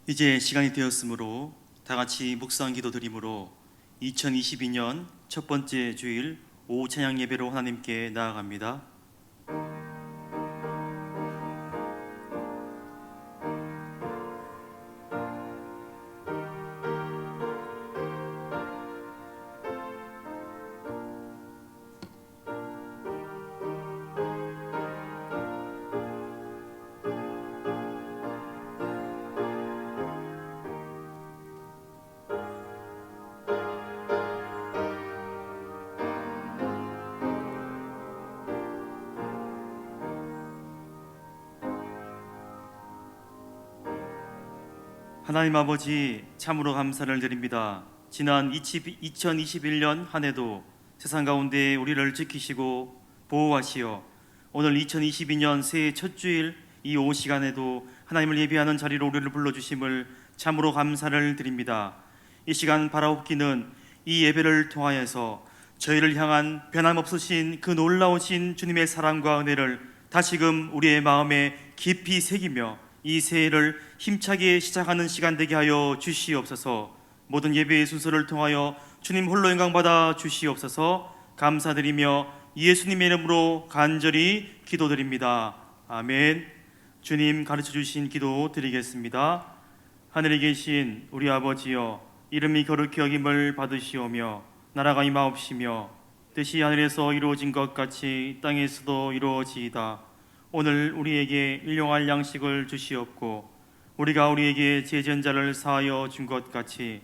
이제 시간이 되었으므로 다 같이 묵상 기도 드림으로 2022년 첫 번째 주일 오후 찬양 예배로 하나님께 나아갑니다. 하나님 아버지, 참으로 감사를 드립니다. 지난 2021년 한 해도 세상 가운데 우리를 지키시고 보호하시어 오늘 2022년 새해 첫 주일 이 오후 시간에도 하나님을 예배하는 자리로 우리를 불러주심을 참으로 감사를 드립니다. 이 시간 바라옵기는 이 예배를 통하여서 저희를 향한 변함없으신 그 놀라우신 주님의 사랑과 은혜를 다시금 우리의 마음에 깊이 새기며 이 새해를 힘차게 시작하는 시간 되게 하여 주시옵소서. 모든 예배의 순서를 통하여 주님 홀로 영광받아 주시옵소서. 감사드리며 예수님의 이름으로 간절히 기도드립니다. 아멘. 주님 가르쳐 주신 기도 드리겠습니다. 하늘에 계신 우리 아버지여, 이름이 거룩히 여김을 받으시오며 나라가 임하옵시며 뜻이 하늘에서 이루어진 것 같이 땅에서도 이루어지이다. 오늘 우리에게 일용할 양식을 주시옵고 우리가 우리에게 죄지은 자를 사하여 준 것 같이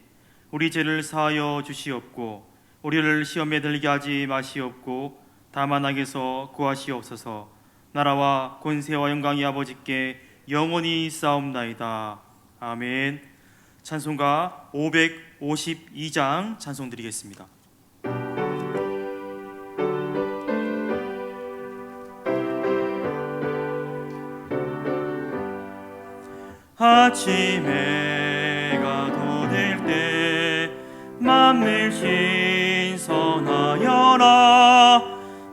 우리 죄를 사하여 주시옵고 우리를 시험에 들게 하지 마시옵고 다만 악에서 구하시옵소서. 나라와 권세와 영광이 아버지께 영원히 있사옵나이다. 아멘. 찬송가 552장 찬송 드리겠습니다. 아침 해가 돋을 때 만물 신선하여라.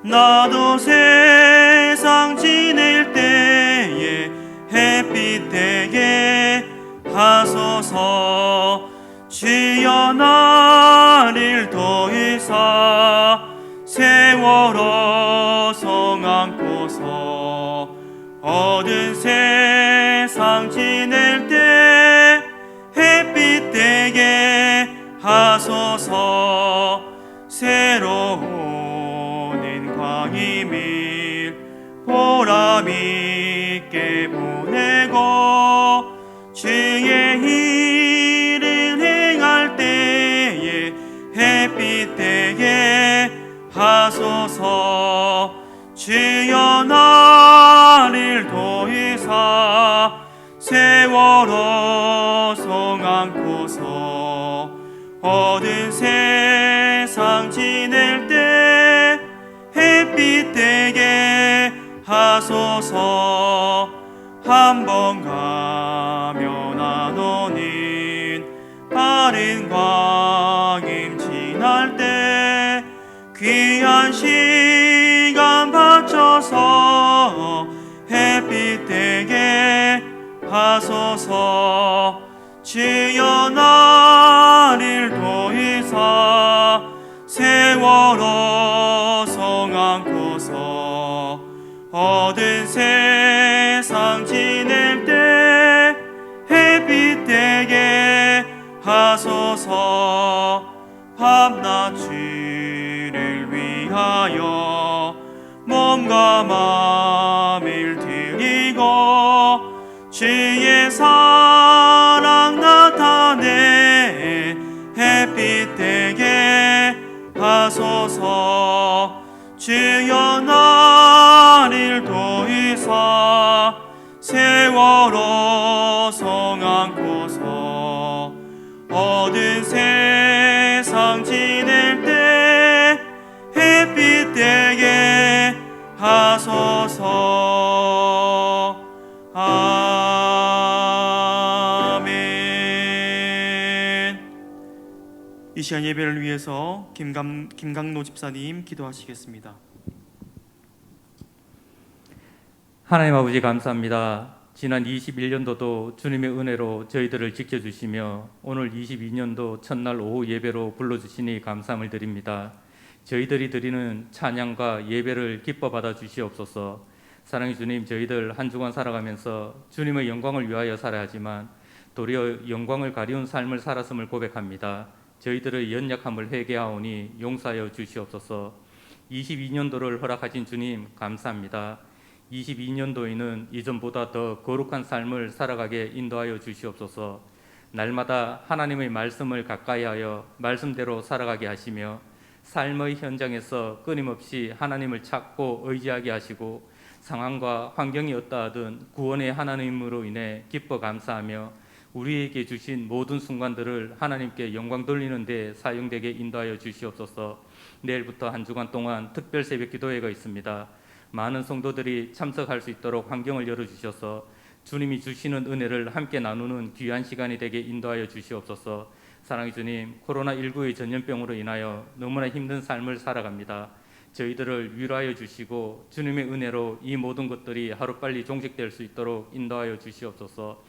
나도 세상 지낼 때에 햇빛 되게 하소서. 주여 나를 더이사 세월호 성 안고서 얻은 세상 지낼 때 햇빛 되게 하소서. 새로운 인광이밀 보람 있게 보내고 주의 일을 행할 때에 햇빛 되게 하소서. 주여 나를 도이사 세월호 성 안고서 얻은 세상 지낼 때 햇빛 되게 하소서. 한 번 가면 안 오는 바른 광임 지날 때 귀한 시간 바쳐서 햇빛 되게 하소서. 주여 나를 도이사 세월호 성 안고서 얻은 세상 지낼 때 햇빛 되게 하소서. 밤낮 주를 위하여 몸과 마음을 드리고 주의 사랑 나타내 햇빛 되게 하소서. 주여 나를 도이사 세월호 성 안고서 얻은 세상 지낼 때 햇빛 되게 하소서. 아멘. 이 시간 예배를 위해서 김강노 집사님 기도하시겠습니다. 하나님 아버지 감사합니다. 지난 21년도도 주님의 은혜로 저희들을 지켜주시며 오늘 22년도 첫날 오후 예배로 불러주시니 감사함을 드립니다. 저희들이 드리는 찬양과 예배를 기뻐 받아 주시옵소서. 사랑의 주님, 저희들 한 주간 살아가면서 주님의 영광을 위하여 살아야 하지만 도리어 영광을 가리운 삶을 살았음을 고백합니다. 저희들의 연약함을 회개하오니 용서하여 주시옵소서. 22년도를 허락하신 주님 감사합니다. 22년도에는 이전보다 더 거룩한 삶을 살아가게 인도하여 주시옵소서. 날마다 하나님의 말씀을 가까이하여 말씀대로 살아가게 하시며 삶의 현장에서 끊임없이 하나님을 찾고 의지하게 하시고 상황과 환경이 어떠하든 구원의 하나님으로 인해 기뻐 감사하며 우리에게 주신 모든 순간들을 하나님께 영광 돌리는 데 사용되게 인도하여 주시옵소서. 내일부터 한 주간 동안 특별 새벽 기도회가 있습니다. 많은 성도들이 참석할 수 있도록 환경을 열어주셔서 주님이 주시는 은혜를 함께 나누는 귀한 시간이 되게 인도하여 주시옵소서. 사랑의 주님, 코로나19의 전염병으로 인하여 너무나 힘든 삶을 살아갑니다. 저희들을 위로하여 주시고 주님의 은혜로 이 모든 것들이 하루빨리 종식될 수 있도록 인도하여 주시옵소서.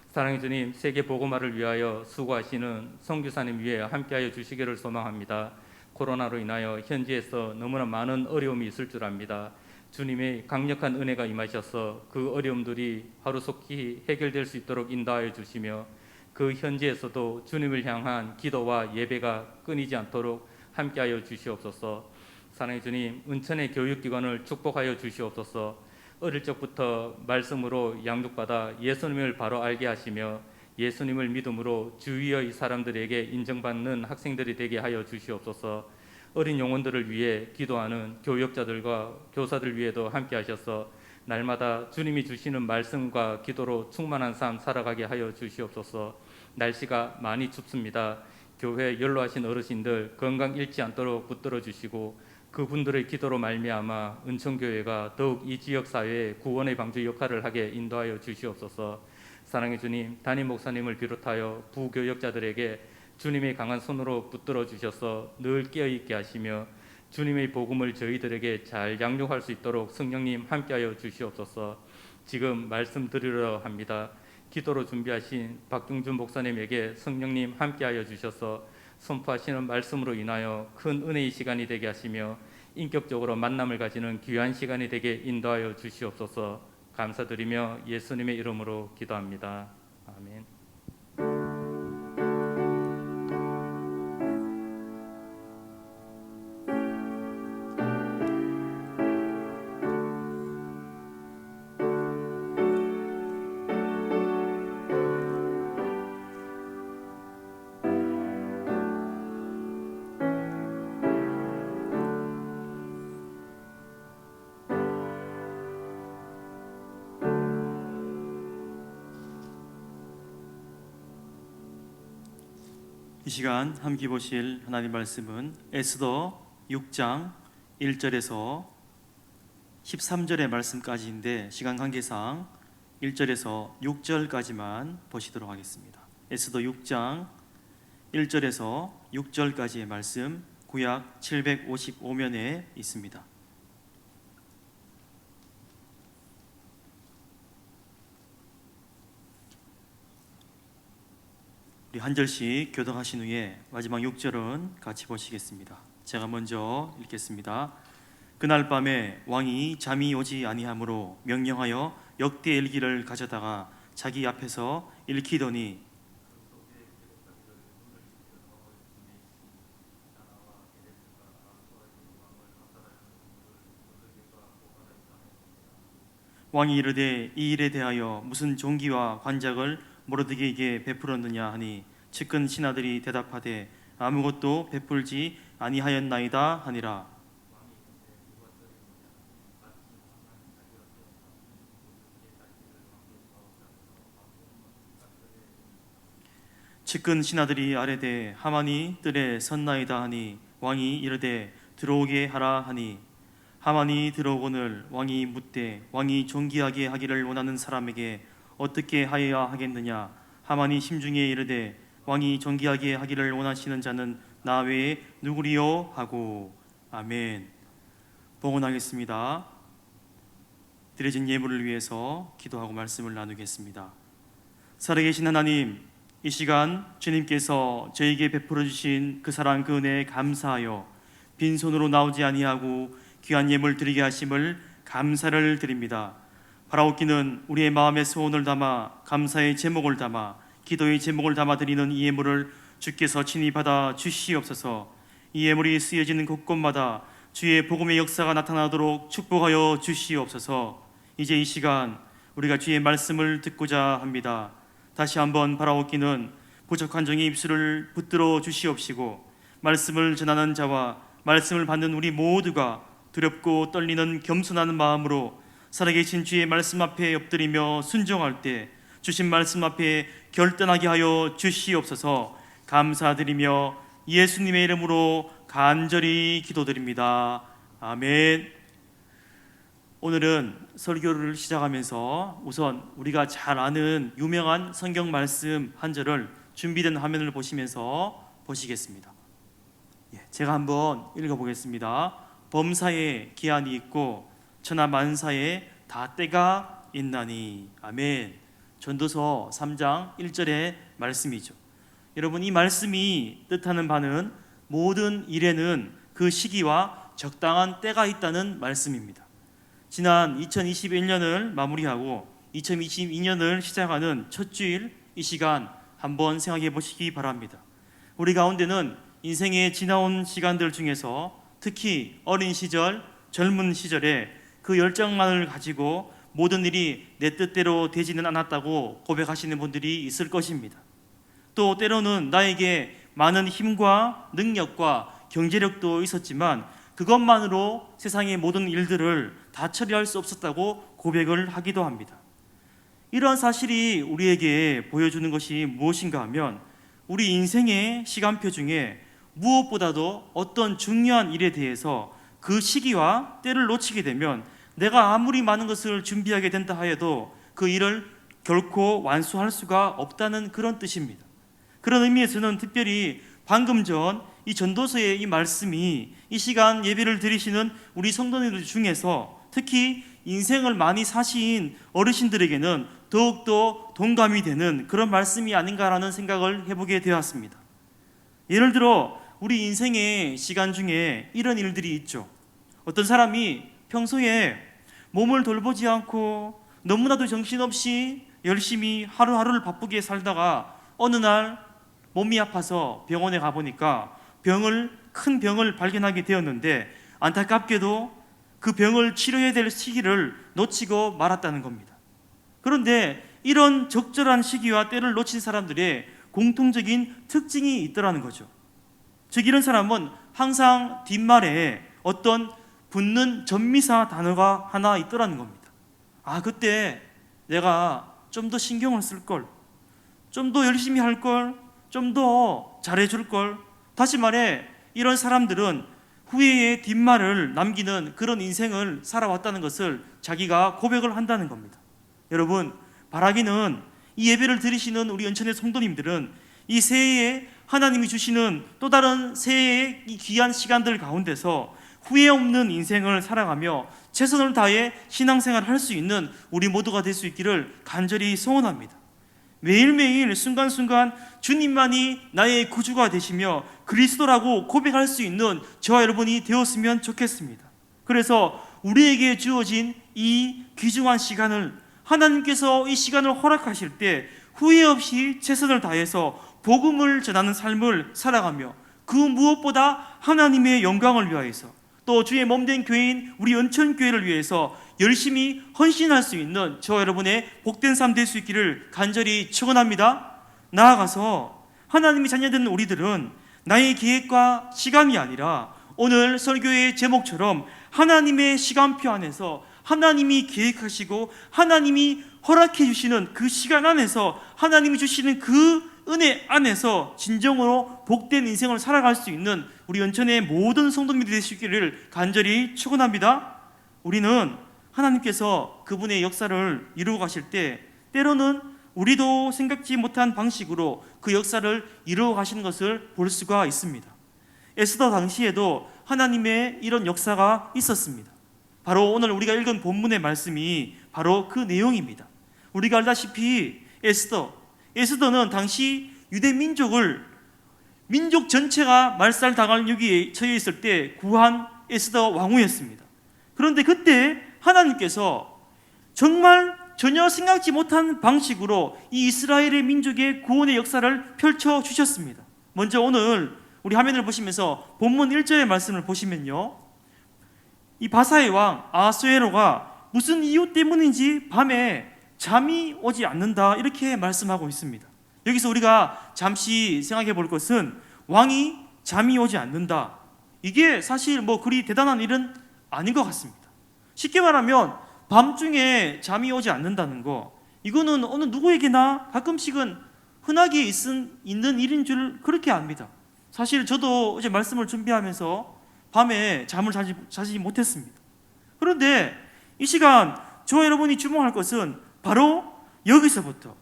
사랑의 주님, 세계 복음화를 위하여 수고하시는 선교사님 위에 함께하여 주시기를 소망합니다. 코로나로 인하여 현지에서 너무나 많은 어려움이 있을 줄 압니다. 주님의 강력한 은혜가 임하셔서 그 어려움들이 하루속히 해결될 수 있도록 인도하여 주시며 그 현지에서도 주님을 향한 기도와 예배가 끊이지 않도록 함께하여 주시옵소서. 사랑의 주님, 은천의 교육기관을 축복하여 주시옵소서. 어릴 적부터 말씀으로 양육받아 예수님을 바로 알게 하시며 예수님을 믿음으로 주위의 사람들에게 인정받는 학생들이 되게 하여 주시옵소서. 어린 영혼들을 위해 기도하는 교역자들과 교사들 위에도 함께 하셔서 날마다 주님이 주시는 말씀과 기도로 충만한 삶 살아가게 하여 주시옵소서. 날씨가 많이 춥습니다. 교회 연로하신 어르신들 건강 잃지 않도록 붙들어 주시고 그분들의 기도로 말미암아 은천교회가 더욱 이 지역 사회의 구원의 방주 역할을 하게 인도하여 주시옵소서. 사랑의 주님, 담임 목사님을 비롯하여 부교역자들에게 주님의 강한 손으로 붙들어 주셔서 늘 깨어있게 하시며 주님의 복음을 저희들에게 잘 양육할 수 있도록 성령님 함께하여 주시옵소서. 지금 말씀드리려 합니다. 기도로 준비하신 박경준 목사님에게 성령님 함께하여 주셔서 선포하시는 말씀으로 인하여 큰 은혜의 시간이 되게 하시며 인격적으로 만남을 가지는 귀한 시간이 되게 인도하여 주시옵소서. 감사드리며 예수님의 이름으로 기도합니다. 아멘. 이 시간 함께 보실 하나님 말씀은 에스더 6장 1절에서 13절의 말씀까지인데 시간 관계상 1절에서 6절까지만 보시도록 하겠습니다. 에스더 6장 1절에서 6절까지의 말씀 구약 755면에 있습니다. 우리 한 절씩 교독하신 후에 마지막 6절은 같이 보시겠습니다. 제가 먼저 읽겠습니다. 그날 밤에 왕이 잠이 오지 아니하므로 명령하여 역대 일기를 가져다가 자기 앞에서 읽히더니 왕이 이르되 이 일에 대하여 무슨 종기와 관작을 모르드게에게 베풀었느냐 하니 측근 신하들이 대답하되 아무것도 베풀지 아니하였나이다 하니라. 측근 신하들이 아뢰되 하만이 뜰에 섰나이다 하니 왕이 이르되 들어오게 하라 하니 하만이 들어오거늘 왕이 묻되 왕이 존귀하게 하기를 원하는 사람에게 어떻게 하여야 하겠느냐. 하만이 심중에 이르되 왕이 존귀하게 하기를 원하시는 자는 나 외에 누구리요 하고. 아멘. 봉헌하겠습니다. 드려진 예물을 위해서 기도하고 말씀을 나누겠습니다. 살아계신 하나님, 이 시간 주님께서 저에게 베풀어 주신 그 사랑 그 은혜에 감사하여 빈손으로 나오지 아니하고 귀한 예물 드리게 하심을 감사를 드립니다. 바라옵기는 우리의 마음의 소원을 담아 감사의 제목을 담아 기도의 제목을 담아 드리는 이 예물을 주께서 친히 받아 주시옵소서. 이 예물이 쓰여지는 곳곳마다 주의 복음의 역사가 나타나도록 축복하여 주시옵소서. 이제 이 시간 우리가 주의 말씀을 듣고자 합니다. 다시 한번 바라옵기는 부족한 종의 입술을 붙들어 주시옵시고 말씀을 전하는 자와 말씀을 받는 우리 모두가 두렵고 떨리는 겸손한 마음으로 살아계신 주의 말씀 앞에 엎드리며 순종할 때 주신 말씀 앞에 결단하게 하여 주시옵소서. 감사드리며 예수님의 이름으로 간절히 기도드립니다. 아멘. 오늘은 설교를 시작하면서 우선 우리가 잘 아는 유명한 성경 말씀 한 절을 준비된 화면을 보시면서 보시겠습니다. 제가 한번 읽어보겠습니다. 범사에 기한이 있고 천하만사에 다 때가 있나니. 아멘. 전도서 3장 1절의 말씀이죠. 여러분, 이 말씀이 뜻하는 바는 모든 일에는 그 시기와 적당한 때가 있다는 말씀입니다. 지난 2021년을 마무리하고 2022년을 시작하는 첫 주일 이 시간 한번 생각해 보시기 바랍니다. 우리 가운데는 인생에 지나온 시간들 중에서 특히 어린 시절, 젊은 시절에 그 열정만을 가지고 모든 일이 내 뜻대로 되지는 않았다고 고백하시는 분들이 있을 것입니다. 또 때로는 나에게 많은 힘과 능력과 경제력도 있었지만 그것만으로 세상의 모든 일들을 다 처리할 수 없었다고 고백을 하기도 합니다. 이러한 사실이 우리에게 보여주는 것이 무엇인가 하면 우리 인생의 시간표 중에 무엇보다도 어떤 중요한 일에 대해서 그 시기와 때를 놓치게 되면 내가 아무리 많은 것을 준비하게 된다 하여도 그 일을 결코 완수할 수가 없다는 그런 뜻입니다. 그런 의미에서는 특별히 방금 전 이 전도서의 이 말씀이 이 시간 예배를 드리시는 우리 성도님들 중에서 특히 인생을 많이 사신 어르신들에게는 더욱더 동감이 되는 그런 말씀이 아닌가라는 생각을 해보게 되었습니다. 예를 들어 우리 인생의 시간 중에 이런 일들이 있죠. 어떤 사람이 평소에 몸을 돌보지 않고 너무나도 정신없이 열심히 하루하루를 바쁘게 살다가 어느 날 몸이 아파서 병원에 가보니까 큰 병을 발견하게 되었는데 안타깝게도 그 병을 치료해야 될 시기를 놓치고 말았다는 겁니다. 그런데 이런 적절한 시기와 때를 놓친 사람들의 공통적인 특징이 있더라는 거죠. 즉 이런 사람은 항상 뒷말에 어떤 붙는 전미사 단어가 하나 있더라는 겁니다. 아, 그때 내가 좀 더 신경을 쓸걸, 좀 더 열심히 할걸, 좀 더 잘해줄걸. 다시 말해 이런 사람들은 후회의 뒷말을 남기는 그런 인생을 살아왔다는 것을 자기가 고백을 한다는 겁니다. 여러분, 바라기는 이 예배를 드리시는 우리 연천의 성도님들은 이 새해에 하나님이 주시는 또 다른 새해의 이 귀한 시간들 가운데서 후회 없는 인생을 살아가며 최선을 다해 신앙생활을 할 수 있는 우리 모두가 될 수 있기를 간절히 소원합니다. 매일매일 순간순간 주님만이 나의 구주가 되시며 그리스도라고 고백할 수 있는 저와 여러분이 되었으면 좋겠습니다. 그래서 우리에게 주어진 이 귀중한 시간을 하나님께서 이 시간을 허락하실 때 후회 없이 최선을 다해서 복음을 전하는 삶을 살아가며 그 무엇보다 하나님의 영광을 위하여서 또 주의 몸된 교회인 우리 연천교회를 위해서 열심히 헌신할 수 있는 저와 여러분의 복된 삶 될 수 있기를 간절히 축원합니다. 나아가서 하나님의 자녀된 우리들은 나의 계획과 시간이 아니라 오늘 설교의 제목처럼 하나님의 시간표 안에서 하나님이 계획하시고 하나님이 허락해 주시는 그 시간 안에서 하나님이 주시는 그 은혜 안에서 진정으로 복된 인생을 살아갈 수 있는 우리 연천의 모든 성도님들이 되시기를 간절히 축원합니다. 우리는 하나님께서 그분의 역사를 이루어 가실 때 때로는 우리도 생각지 못한 방식으로 그 역사를 이루어 가시는 것을 볼 수가 있습니다. 에스더 당시에도 하나님의 이런 역사가 있었습니다. 바로 오늘 우리가 읽은 본문의 말씀이 바로 그 내용입니다. 우리가 알다시피 에스더는 당시 유대 민족 전체가 말살당할 위기에 처해 있을 때 구한 에스더 왕후였습니다. 그런데 그때 하나님께서 정말 전혀 생각지 못한 방식으로 이 이스라엘의 민족의 구원의 역사를 펼쳐주셨습니다. 먼저 오늘 우리 화면을 보시면서 본문 1절의 말씀을 보시면요, 이 바사의 왕 아하수에로가 무슨 이유 때문인지 밤에 잠이 오지 않는다, 이렇게 말씀하고 있습니다. 여기서 우리가 잠시 생각해 볼 것은 왕이 잠이 오지 않는다, 이게 사실 그리 대단한 일은 아닌 것 같습니다. 쉽게 말하면 밤중에 잠이 오지 않는다는 거, 이거는 어느 누구에게나 가끔씩은 흔하게 있는 일인 줄 그렇게 압니다. 사실 저도 어제 말씀을 준비하면서 밤에 잠을 자지 못했습니다. 그런데 이 시간 저와 여러분이 주목할 것은 바로 여기서부터,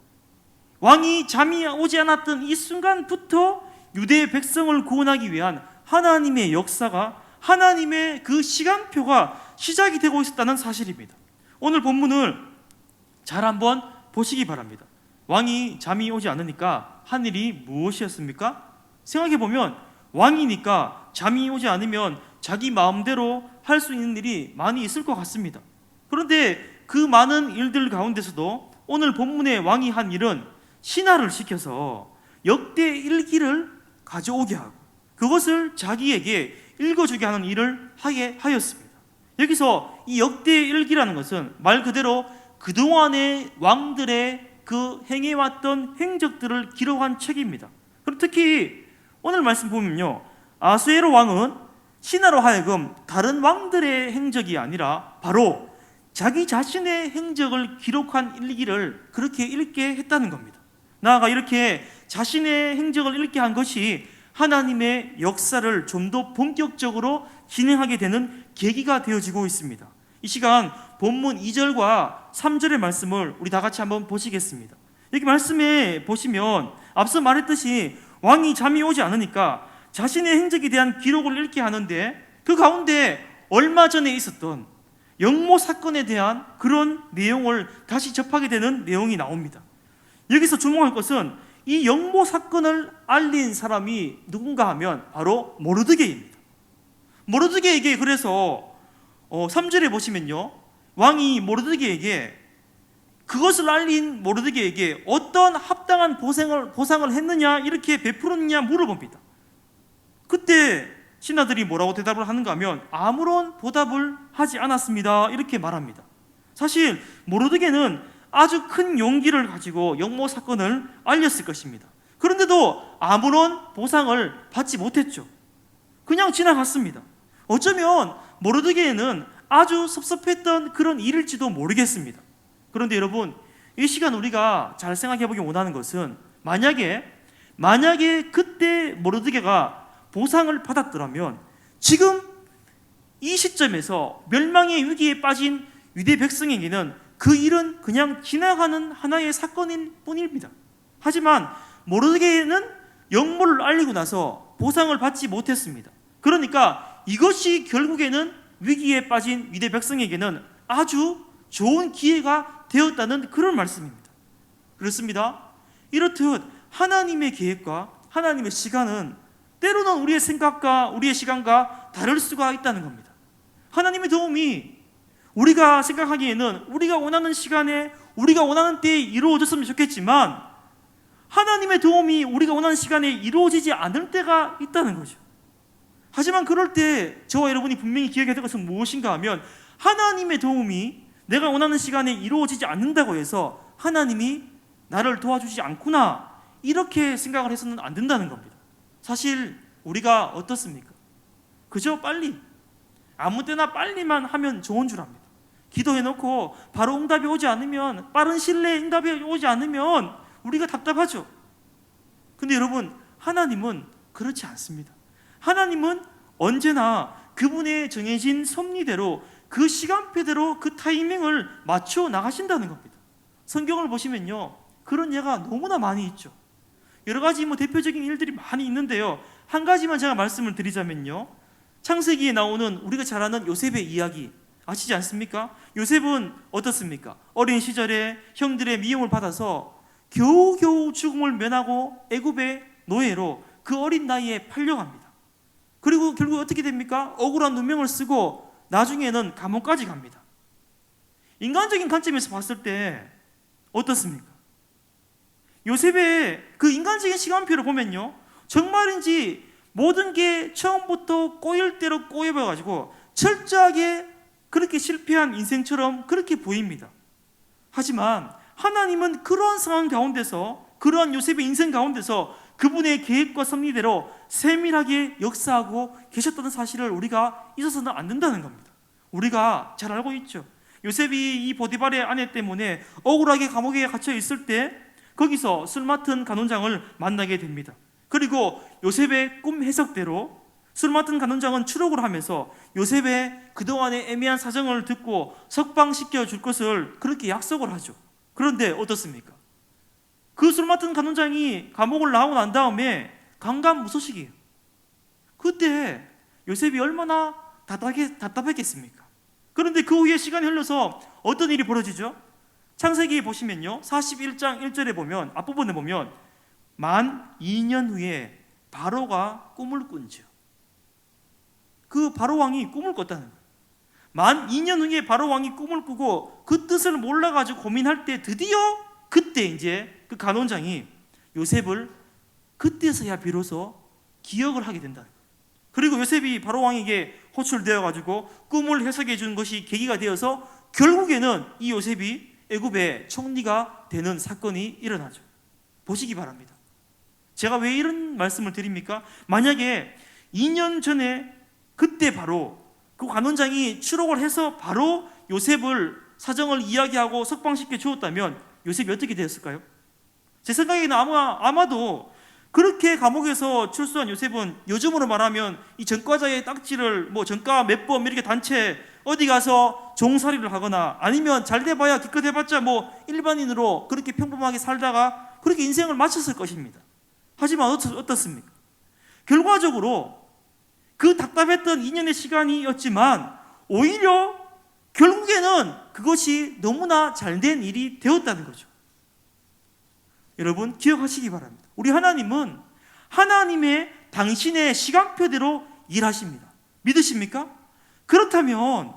왕이 잠이 오지 않았던 이 순간부터 유대 백성을 구원하기 위한 하나님의 역사가, 하나님의 그 시간표가 시작이 되고 있었다는 사실입니다. 오늘 본문을 잘 한번 보시기 바랍니다. 왕이 잠이 오지 않으니까 한 일이 무엇이었습니까? 생각해보면 왕이니까 잠이 오지 않으면 자기 마음대로 할 수 있는 일이 많이 있을 것 같습니다. 그런데 그 많은 일들 가운데서도 오늘 본문의 왕이 한 일은 신하를 시켜서 역대 일기를 가져오게 하고 그것을 자기에게 읽어주게 하는 일을 하게 하였습니다. 여기서 이 역대 일기라는 것은 말 그대로 그동안의 왕들의 그 행해왔던 행적들을 기록한 책입니다. 그리고 특히 오늘 말씀 보면요, 아하수에로 왕은 신하로 하여금 다른 왕들의 행적이 아니라 바로 자기 자신의 행적을 기록한 일기를 그렇게 읽게 했다는 겁니다. 나아가 이렇게 자신의 행적을 읽게 한 것이 하나님의 역사를 좀 더 본격적으로 진행하게 되는 계기가 되어지고 있습니다. 이 시간 본문 2절과 3절의 말씀을 우리 다 같이 한번 보시겠습니다. 여기 말씀에 보시면 앞서 말했듯이 왕이 잠이 오지 않으니까 자신의 행적에 대한 기록을 읽게 하는데, 그 가운데 얼마 전에 있었던 영모 사건에 대한 그런 내용을 다시 접하게 되는 내용이 나옵니다. 여기서 주목할 것은 이 영모 사건을 알린 사람이 누군가 하면 바로 모르드게입니다. 모르드게에게 그래서 3절에 보시면요, 왕이 모르드게에게, 그것을 알린 모르드게에게 어떤 합당한 보상을 했느냐, 이렇게 베풀었느냐 물어봅니다. 그때 신하들이 뭐라고 대답을 하는가 하면 아무런 보답을 하지 않았습니다, 이렇게 말합니다. 사실 모르드게는 아주 큰 용기를 가지고 영모 사건을 알렸을 것입니다. 그런데도 아무런 보상을 받지 못했죠. 그냥 지나갔습니다. 어쩌면 모르드게는 아주 섭섭했던 그런 일일지도 모르겠습니다. 그런데 여러분, 이 시간 우리가 잘 생각해 보기 원하는 것은 만약에 그때 모르드게가 보상을 받았더라면 지금 이 시점에서 멸망의 위기에 빠진 유대 백성에게는 그 일은 그냥 지나가는 하나의 사건일 뿐입니다. 하지만 모르드게는 영모를 알리고 나서 보상을 받지 못했습니다. 그러니까 이것이 결국에는 위기에 빠진 유대 백성에게는 아주 좋은 기회가 되었다는 그런 말씀입니다. 그렇습니다. 이렇듯 하나님의 계획과 하나님의 시간은 때로는 우리의 생각과 우리의 시간과 다를 수가 있다는 겁니다. 하나님의 도움이 우리가 생각하기에는 우리가 원하는 시간에 우리가 원하는 때에 이루어졌으면 좋겠지만, 하나님의 도움이 우리가 원하는 시간에 이루어지지 않을 때가 있다는 거죠. 하지만 그럴 때 저와 여러분이 분명히 기억해야 될 것은 무엇인가 하면, 하나님의 도움이 내가 원하는 시간에 이루어지지 않는다고 해서 하나님이 나를 도와주지 않구나, 이렇게 생각을 해서는 안 된다는 겁니다. 사실 우리가 어떻습니까? 그저 빨리, 아무 때나 빨리만 하면 좋은 줄 압니다. 기도해놓고 바로 응답이 오지 않으면, 빠른 시일 내에 응답이 오지 않으면 우리가 답답하죠. 근데 여러분, 하나님은 그렇지 않습니다. 하나님은 언제나 그분의 정해진 섭리대로, 그 시간표대로 그 타이밍을 맞춰 나가신다는 겁니다. 성경을 보시면요, 그런 예가 너무나 많이 있죠. 여러 가지 대표적인 일들이 많이 있는데요, 한 가지만 제가 말씀을 드리자면요, 창세기에 나오는 우리가 잘 아는 요셉의 이야기, 아시지 않습니까? 요셉은 어떻습니까? 어린 시절에 형들의 미움을 받아서 겨우겨우 죽음을 면하고 애굽의 노예로 그 어린 나이에 팔려갑니다. 그리고 결국 어떻게 됩니까? 억울한 누명을 쓰고 나중에는 감옥까지 갑니다. 인간적인 관점에서 봤을 때 어떻습니까? 요셉의 그 인간적인 시간표를 보면요, 정말인지 모든 게 처음부터 꼬일 대로 꼬여가지고 철저하게 그렇게 실패한 인생처럼 그렇게 보입니다. 하지만 하나님은 그러한 상황 가운데서, 그러한 요셉의 인생 가운데서 그분의 계획과 섭리대로 세밀하게 역사하고 계셨다는 사실을 우리가 잊어서는 안 된다는 겁니다. 우리가 잘 알고 있죠. 요셉이 이 보디발의 아내 때문에 억울하게 감옥에 갇혀 있을 때 거기서 술 맡은 간원장을 만나게 됩니다. 그리고 요셉의 꿈 해석대로 술 맡은 간원장은 추록을 하면서 요셉의 그동안의 애매한 사정을 듣고 석방시켜 줄 것을 그렇게 약속을 하죠. 그런데 어떻습니까? 그 술 맡은 간원장이 감옥을 나오고 난 다음에 강간무소식이에요. 그때 요셉이 얼마나 답답했겠습니까? 그런데 그 후에 시간이 흘러서 어떤 일이 벌어지죠? 창세기 보시면요, 41장 1절에 보면, 앞부분에 보면 만 2년 후에 바로가 꿈을 꾼죠. 그 바로 왕이 꿈을 꿨다는 거예요. 만 2년 후에 바로 왕이 꿈을 꾸고 그 뜻을 몰라가지고 고민할 때 드디어 그때 이제 그 간원장이 요셉을 그때서야 비로소 기억을 하게 된다는 거예요. 그리고 요셉이 바로 왕에게 호출되어가지고 꿈을 해석해 준 것이 계기가 되어서 결국에는 이 요셉이 애굽의 총리가 되는 사건이 일어나죠. 보시기 바랍니다. 제가 왜 이런 말씀을 드립니까? 만약에 2년 전에 그때 바로 그 관원장이 추록을 해서 바로 요셉을 사정을 이야기하고 석방시켜 주었다면 요셉이 어떻게 되었을까요? 제 생각에는 아마도 그렇게 감옥에서 출소한 요셉은 요즘으로 말하면 이 전과자의 딱지를 전과 몇 번 이렇게 단체 어디 가서 종살이를 하거나 아니면 잘 돼봐야 기껏 해봤자 일반인으로 그렇게 평범하게 살다가 그렇게 인생을 마쳤을 것입니다. 하지만 어떻습니까? 결과적으로 그 답답했던 2년의 시간이었지만 오히려 결국에는 그것이 너무나 잘된 일이 되었다는 거죠. 여러분 기억하시기 바랍니다. 우리 하나님은 하나님의 당신의 시간표대로 일하십니다. 믿으십니까? 그렇다면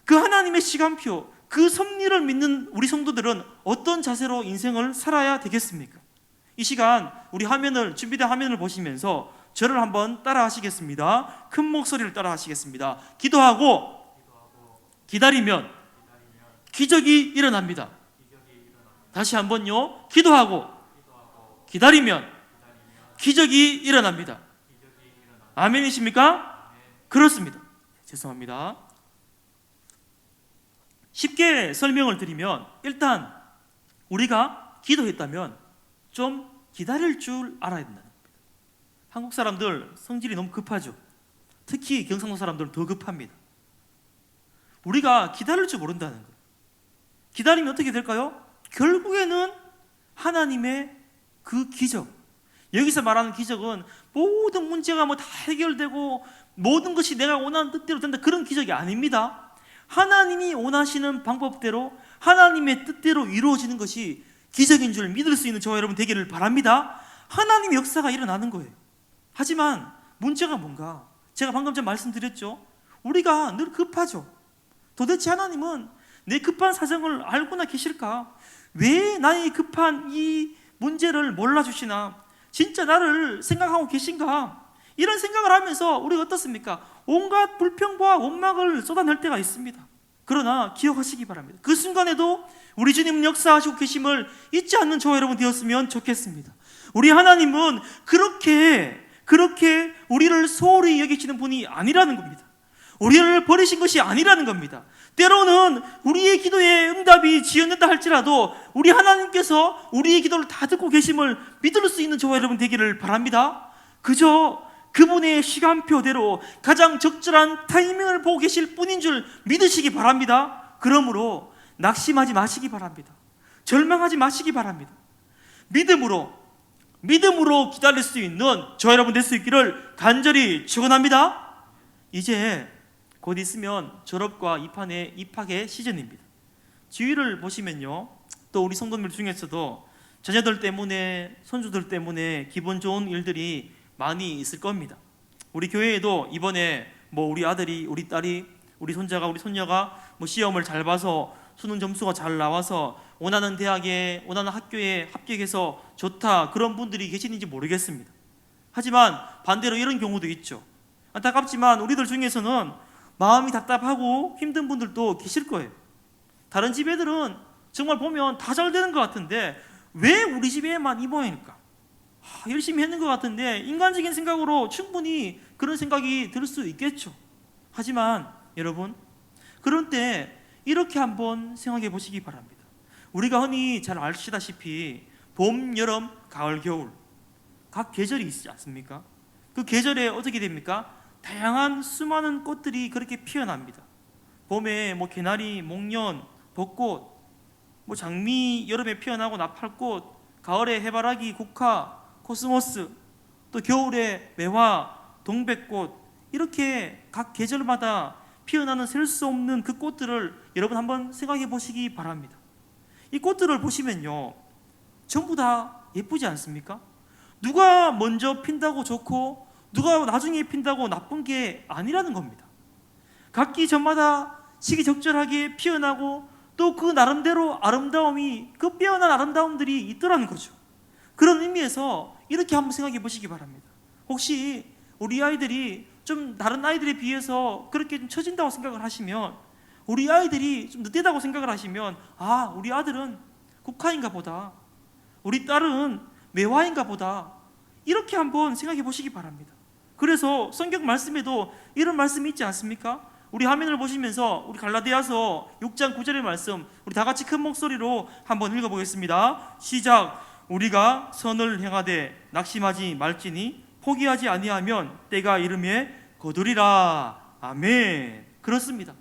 그 하나님의 시간표, 그 섭리를 믿는 우리 성도들은 어떤 자세로 인생을 살아야 되겠습니까? 이 시간 우리 준비된 화면을 보시면서 저를 한번 따라 하시겠습니다. 큰 목소리를 따라 하시겠습니다. 기도하고 기다리면 기적이 일어납니다. 다시 한번요. 기도하고 기다리면 기적이 일어납니다. 아멘이십니까? 그렇습니다. 죄송합니다. 쉽게 설명을 드리면 일단 우리가 기도했다면 좀 기다릴 줄 알아야 된다는 겁니다. 한국 사람들 성질이 너무 급하죠. 특히 경상도 사람들은 더 급합니다. 우리가 기다릴 줄 모른다는 거예요. 기다리면 어떻게 될까요? 결국에는 하나님의 그 기적, 여기서 말하는 기적은 모든 문제가 다 해결되고 모든 것이 내가 원하는 뜻대로 된다, 그런 기적이 아닙니다. 하나님이 원하시는 방법대로 하나님의 뜻대로 이루어지는 것이 기적인 줄 믿을 수 있는 저와 여러분 되기를 바랍니다. 하나님의 역사가 일어나는 거예요. 하지만 문제가 뭔가, 제가 방금 전 말씀드렸죠. 우리가 늘 급하죠. 도대체 하나님은 내 급한 사정을 알고나 계실까? 왜 나의 급한 이 문제를 몰라주시나? 진짜 나를 생각하고 계신가? 이런 생각을 하면서 우리가 어떻습니까? 온갖 불평과 원망을 쏟아낼 때가 있습니다. 그러나 기억하시기 바랍니다. 그 순간에도 우리 주님은 역사하시고 계심을 잊지 않는 저와 여러분 되었으면 좋겠습니다. 우리 하나님은 그렇게 우리를 소홀히 여기시는 분이 아니라는 겁니다. 우리를 버리신 것이 아니라는 겁니다. 때로는 우리의 기도에 응답이 지연된다 할지라도 우리 하나님께서 우리의 기도를 다 듣고 계심을 믿을 수 있는 저와 여러분 되기를 바랍니다. 그저 그분의 시간표대로 가장 적절한 타이밍을 보고 계실 뿐인 줄 믿으시기 바랍니다. 그러므로 낙심하지 마시기 바랍니다. 절망하지 마시기 바랍니다. 믿음으로 기다릴 수 있는 저와 여러분 될 수 있기를 간절히 축원합니다. 이제 곧 있으면 졸업과 입학의 시즌입니다. 주위를 보시면요, 또 우리 성도님들 중에서도 자녀들 때문에, 손주들 때문에 기분 좋은 일들이 많이 있을 겁니다. 우리 교회에도 이번에 우리 아들이, 우리 딸이, 우리 손자가, 우리 손녀가 시험을 잘 봐서 수능 점수가 잘 나와서 원하는 대학에, 원하는 학교에 합격해서 좋다, 그런 분들이 계시는지 모르겠습니다. 하지만 반대로 이런 경우도 있죠. 안타깝지만 우리들 중에서는 마음이 답답하고 힘든 분들도 계실 거예요. 다른 집 애들은 정말 보면 다 잘 되는 것 같은데 왜 우리 집에만 이 모양일까? 열심히 했는 것 같은데, 인간적인 생각으로 충분히 그런 생각이 들 수 있겠죠. 하지만 여러분, 그런 때 이렇게 한번 생각해 보시기 바랍니다. 우리가 흔히 잘 아시다시피 봄, 여름, 가을, 겨울 각 계절이 있지 않습니까? 그 계절에 어떻게 됩니까? 다양한 수많은 꽃들이 그렇게 피어납니다. 봄에 개나리, 목련, 벚꽃, 장미, 여름에 피어나고 나팔꽃, 가을에 해바라기, 국화, 코스모스, 또 겨울에 매화, 동백꽃, 이렇게 각 계절마다 피어나는 셀 수 없는 그 꽃들을 여러분 한번 생각해 보시기 바랍니다. 이 꽃들을 보시면요, 전부 다 예쁘지 않습니까? 누가 먼저 핀다고 좋고 누가 나중에 핀다고 나쁜 게 아니라는 겁니다. 각기 저마다 시기적절하게 피어나고 또 그 나름대로 아름다움이, 그 빼어난 아름다움들이 있더라는 거죠. 그런 의미에서 이렇게 한번 생각해 보시기 바랍니다. 혹시 우리 아이들이 좀 다른 아이들에 비해서 그렇게 좀 처진다고 생각을 하시면, 우리 아이들이 좀 늦대다고 생각을 하시면, 우리 아들은 국화인가 보다, 우리 딸은 매화인가 보다, 이렇게 한번 생각해 보시기 바랍니다. 그래서 성경 말씀에도 이런 말씀이 있지 않습니까? 우리 화면을 보시면서 우리 갈라디아서 6장 9절의 말씀, 우리 다 같이 큰 목소리로 한번 읽어보겠습니다. 시작. 우리가 선을 행하되 낙심하지 말지니 포기하지 아니하면 때가 이름에 거두리라. 아멘. 그렇습니다.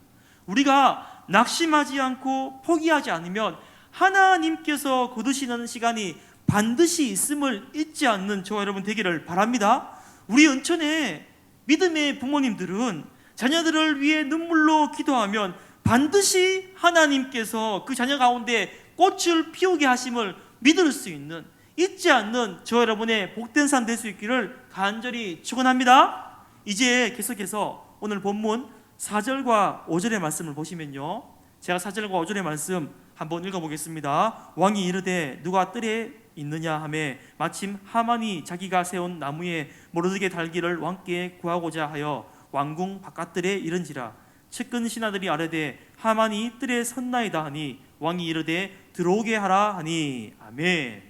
우리가 낙심하지 않고 포기하지 않으면 하나님께서 거두시는 시간이 반드시 있음을 잊지 않는 저와 여러분 되기를 바랍니다. 우리 은천의 믿음의 부모님들은 자녀들을 위해 눈물로 기도하면 반드시 하나님께서 그 자녀 가운데 꽃을 피우게 하심을 믿을 수 있는, 잊지 않는 저 여러분의 복된 삶 될 수 있기를 간절히 축원합니다. 이제 계속해서 오늘 본문 4절과 5절의 말씀을 보시면요, 제가 4절과 5절의 말씀 한번 읽어보겠습니다. 왕이 이르되 누가 뜰에 있느냐 하매 마침 하만이 자기가 세운 나무에 모르드게 달기를 왕께 구하고자 하여 왕궁 바깥뜰에 이른지라. 측근 신하들이 아뢰되 하만이 뜰에 섰나이다 하니 왕이 이르되 들어오게 하라 하니. 아멘.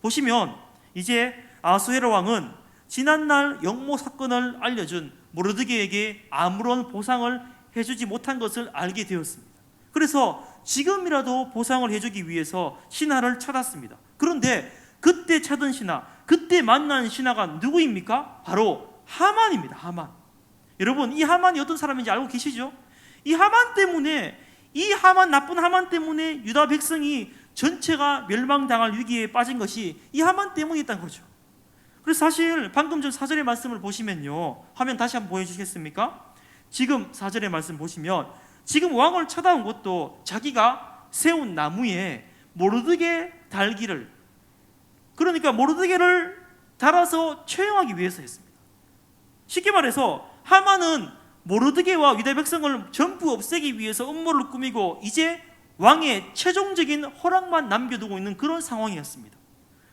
보시면 이제 아수에로 왕은 지난날 영모 사건을 알려준 모르드게에게 아무런 보상을 해주지 못한 것을 알게 되었습니다. 그래서 지금이라도 보상을 해주기 위해서 신하를 찾았습니다. 그런데 그때 찾은 신하, 그때 만난 신하가 누구입니까? 바로 하만입니다. 하만. 여러분, 이 하만이 어떤 사람인지 알고 계시죠? 이 하만 때문에, 이 하만, 나쁜 하만 때문에 유다 백성이 전체가 멸망당할 위기에 빠진 것이 이 하만 때문이었다는 거죠. 그래서 사실 방금 전 4절의 말씀을 보시면요, 화면 다시 한번 보여주시겠습니까? 지금 4절의 말씀 보시면 지금 왕을 찾아온 것도 자기가 세운 나무에 모르드게 달기를, 그러니까 모르드게를 달아서 처형하기 위해서 했습니다. 쉽게 말해서 하만은 모르드게와 유다 백성을 전부 없애기 위해서 음모를 꾸미고 이제 왕의 최종적인 허락만 남겨두고 있는 그런 상황이었습니다.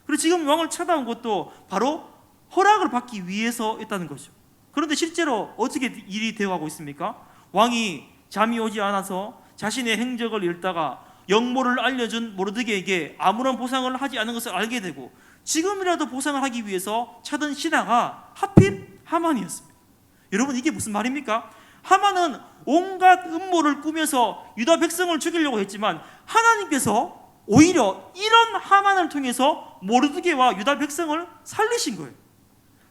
그리고 지금 왕을 찾아온 것도 바로 허락을 받기 위해서였다는 거죠. 그런데 실제로 어떻게 일이 되어가고 있습니까? 왕이 잠이 오지 않아서 자신의 행적을 읽다가 영모를 알려준 모르드게에게 아무런 보상을 하지 않은 것을 알게 되고, 지금이라도 보상을 하기 위해서 찾은 신하가 하필 하만이었습니다. 여러분, 이게 무슨 말입니까? 하만은 온갖 음모를 꾸며서 유다 백성을 죽이려고 했지만 하나님께서 오히려 이런 하만을 통해서 모르드게와 유다 백성을 살리신 거예요.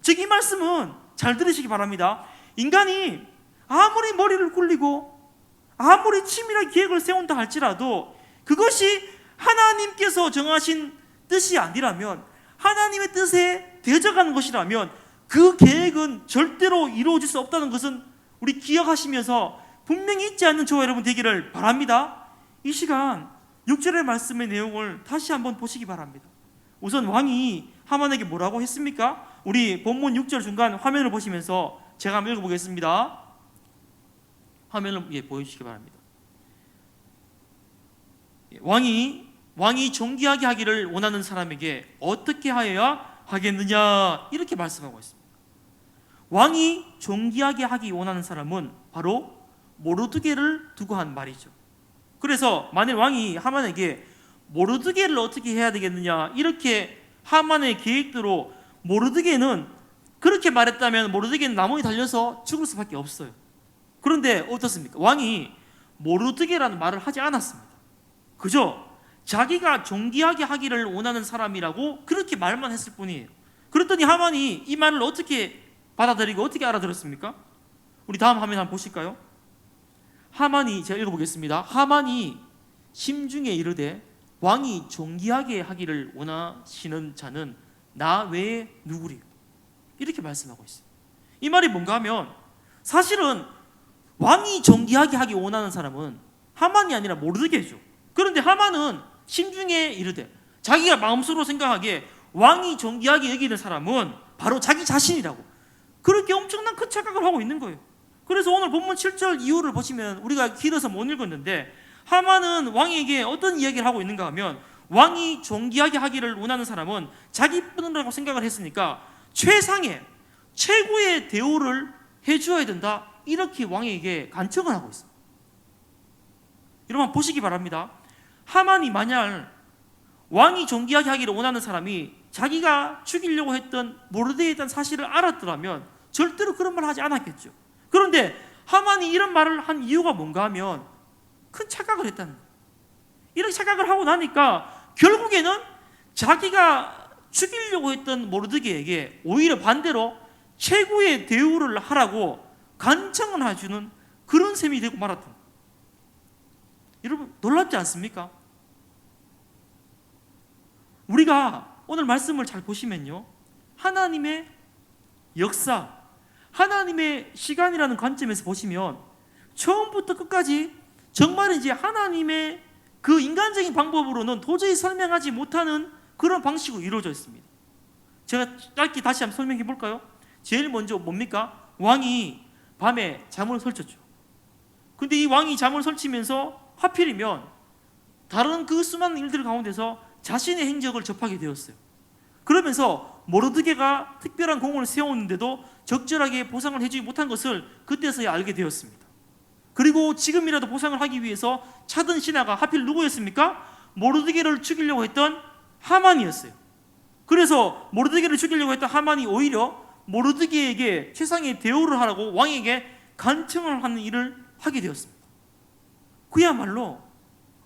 즉, 이 말씀은 잘 들으시기 바랍니다. 인간이 아무리 머리를 굴리고 아무리 치밀하게 계획을 세운다 할지라도 그것이 하나님께서 정하신 뜻이 아니라면, 하나님의 뜻에 대적하는 것이라면 그 계획은 절대로 이루어질 수 없다는 것은 우리 기억하시면서 분명히 잊지 않는 저와 여러분 되기를 바랍니다. 이 시간 6절의 말씀의 내용을 다시 한번 보시기 바랍니다. 우선 왕이 하만에게 뭐라고 했습니까? 우리 본문 6절 중간 화면을 보시면서 제가 한번 읽어보겠습니다. 화면을 보여주시기 바랍니다. 왕이 존귀하게 하기를 원하는 사람에게 어떻게 하여야 하겠느냐, 이렇게 말씀하고 있습니다. 왕이 존귀하게 하기 원하는 사람은 바로 모르드게를 두고 한 말이죠. 그래서 만일 왕이 하만에게 모르드게를 어떻게 해야 되겠느냐, 이렇게 하만의 계획대로 모르드게는 그렇게 말했다면 모르드게는 나무에 달려서 죽을 수밖에 없어요. 그런데 어떻습니까? 왕이 모르드게라는 말을 하지 않았습니다. 그저 자기가 존귀하게 하기를 원하는 사람이라고 그렇게 말만 했을 뿐이에요. 그랬더니 하만이 이 말을 어떻게 받아들이고 어떻게 알아들었습니까? 우리 다음 화면 한번 보실까요? 하만이, 제가 읽어보겠습니다. 하만이 심중에 이르되 왕이 존귀하게 하기를 원하시는 자는 나 외에 누구리요? 이렇게 말씀하고 있어요. 이 말이 뭔가 하면 사실은 왕이 존귀하게 하기 원하는 사람은 하만이 아니라 모르드게죠. 그런데 하만은 심중에 이르되, 자기가 마음속으로 생각하기에 왕이 존귀하게 여기는 사람은 바로 자기 자신이라고, 그렇게 엄청난 큰 착각을 하고 있는 거예요. 그래서 오늘 본문 7절 이후를 보시면 우리가 길어서 못 읽었는데, 하만은 왕에게 어떤 이야기를 하고 있는가 하면, 왕이 존귀하게 하기를 원하는 사람은 자기뿐이라고 생각을 했으니까 최상의 최고의 대우를 해주어야 된다, 이렇게 왕에게 간청을 하고 있습니다. 여러분 보시기 바랍니다. 하만이 만약 왕이 존귀하게 하기를 원하는 사람이 자기가 죽이려고 했던 모르드게에 대한 사실을 알았더라면 절대로 그런 말을 하지 않았겠죠. 그런데 하만이 이런 말을 한 이유가 뭔가 하면 큰 착각을 했다는 거예요. 이렇게 착각을 하고 나니까 결국에는 자기가 죽이려고 했던 모르드게에게 오히려 반대로 최고의 대우를 하라고 간청을 해주는 그런 셈이 되고 말았던 거예요. 여러분 놀랍지 않습니까? 우리가 오늘 말씀을 잘 보시면요, 하나님의 역사, 하나님의 시간이라는 관점에서 보시면 처음부터 끝까지 정말이지 하나님의 그 인간적인 방법으로는 도저히 설명하지 못하는 그런 방식으로 이루어져 있습니다. 제가 짧게 다시 한번 설명해 볼까요? 제일 먼저 뭡니까? 왕이 밤에 잠을 설쳤죠. 근데 이 왕이 잠을 설치면서 하필이면 다른 그 수많은 일들 가운데서 자신의 행적을 접하게 되었어요. 그러면서 모르드게가 특별한 공을 세웠는데도 적절하게 보상을 해주지 못한 것을 그때서야 알게 되었습니다. 그리고 지금이라도 보상을 하기 위해서 차던 신하가 하필 누구였습니까? 모르드게를 죽이려고 했던 하만이었어요. 그래서 모르드게를 죽이려고 했던 하만이 오히려 모르드게에게 최상의 대우를 하라고 왕에게 간청을 하는 일을 하게 되었습니다. 그야말로